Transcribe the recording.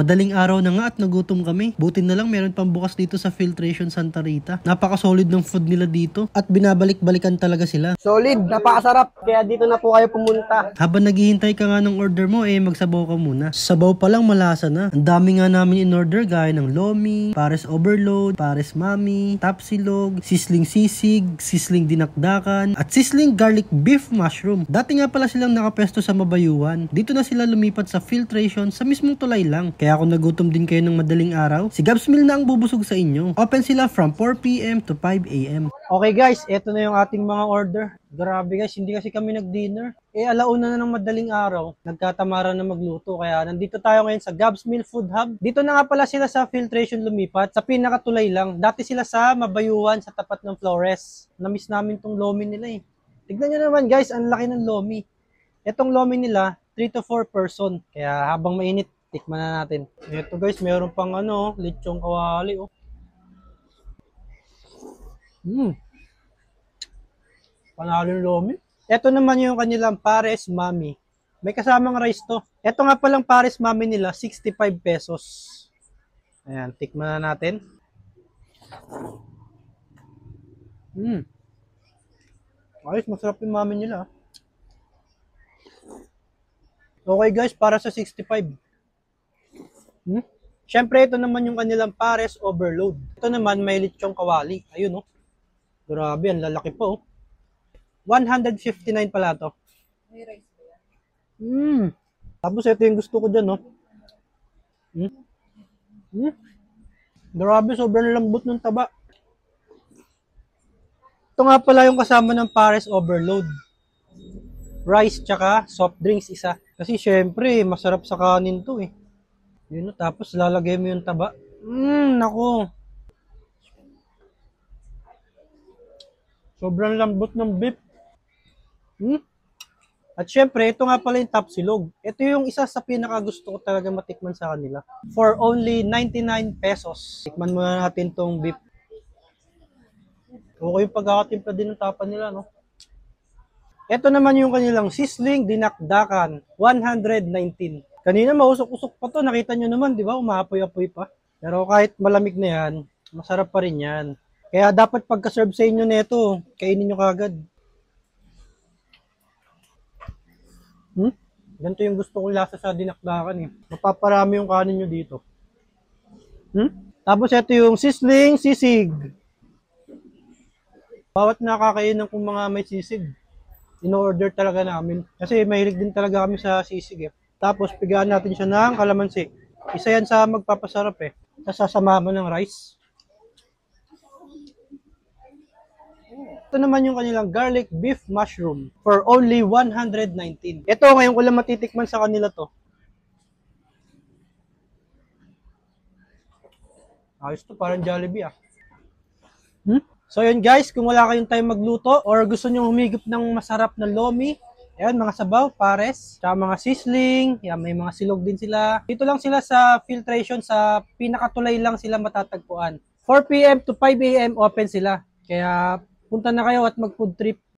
Madaling araw na nga at nagutom kami. Buti na lang meron pang bukas dito sa Filtration Santa Rita. Napaka-solid ng food nila dito at binabalik-balikan talaga sila. Solid, napakasarap. Kaya dito na po kayo pumunta. Habang naghihintay ka nga ng order mo, magsabaw ka muna. Sabaw pa lang malasa na. Ang dami nga namin in order gaya ng lomi, pares overload, pares mami, tapsilog, sisling sisig, sisling dinakdakan, at sisling garlic beef mushroom. Dati nga pala silang nakapesto sa Mabayuan. Dito na sila lumipat sa Filtration sa mismong tulay lang. Kaya kung nagutom din kayo ng madaling araw, si Gabs Meal na ang bubusog sa inyo. Open sila from 4 PM to 5 AM. Okay guys, eto na yung ating mga order. Grabe guys, hindi kasi kami nag-dinner. Alauna na ng madaling araw, nagkatamara na magluto. Kaya nandito tayo ngayon sa Gabs Meal Food Hub. Dito na nga pala sila sa Filtration lumipat, sa pinakatulay lang. Dati sila sa Mabayuan, sa tapat ng Flores. Namiss namin tong lomi nila eh. Tignan nyo naman guys, ang laki ng lomi. Etong lomi nila, 3 to 4 person. Kaya habang mainit, tikman na natin. Ito guys, meron pang lechong kawali oh. Panalo yung lomi. Ito naman yung kanilang pares mami. May kasamang rice to. Ito nga palang pares mami nila, 65 pesos. Ayan, tikman na natin. Ayos, masarap yung mami nila. Okay guys, para sa 65. Siyempre, ito naman yung kanilang pares overload. Ito naman, may lechong kawali. Ayun, oh. Grabe, ang lalaki po, oh. 159 pala to. May rice ba yan? Tapos, ito yung gusto ko dyan, oh. Grabe, sobrang lambot ng taba. Ito nga pala yung kasama ng pares overload. Rice, tsaka soft drinks isa. Kasi, syempre, masarap sa kanin to, eh. Yun, tapos lalagay mo yung taba. Nako. Sobrang lambot ng beef. At syempre, ito nga pala yung tapsilog. Ito yung isa sa pinakagusto ko talaga matikman sa kanila. For only 99 pesos. Tikman muna natin tong beef. Okay yung pagkakatimpla din ng tapa nila, no? Ito naman yung kanilang sisling dinakdakan. 119. Kanina mausok-usok pa to, nakita nyo naman, di ba? Umapoy-apoy pa. Pero kahit malamig na yan, masarap pa rin yan. Kaya dapat pagka-serve sa inyo nito, kainin nyo kagad. Ganito yung gusto kong lasa sa dinakdakan eh. Mapaparami yung kanin nyo dito. Tapos ito yung sisling sisig. Bawat nakakainan kong mga may sisig, in-order talaga namin. Kasi mahilig din talaga kami sa sisig eh. Tapos, pigaan natin siya ng kalamansi. Isa yan sa magpapasarap eh. Sasama mo ng rice. Ito naman yung kanilang garlic beef mushroom for only 119. Ito, ngayon ko lang matitikman sa kanila to. Ayos to, parang Jollibee ah. So yun guys, kung wala kayong time magluto or gusto nyo humigop ng masarap na lomi, ayan, mga sabaw, pares, tsaka mga sisling, yan, may mga silog din sila. Dito lang sila sa Filtration, sa pinakatulay lang sila matatagpuan. 4 PM to 5 AM open sila. Kaya punta na kayo at mag-food trip.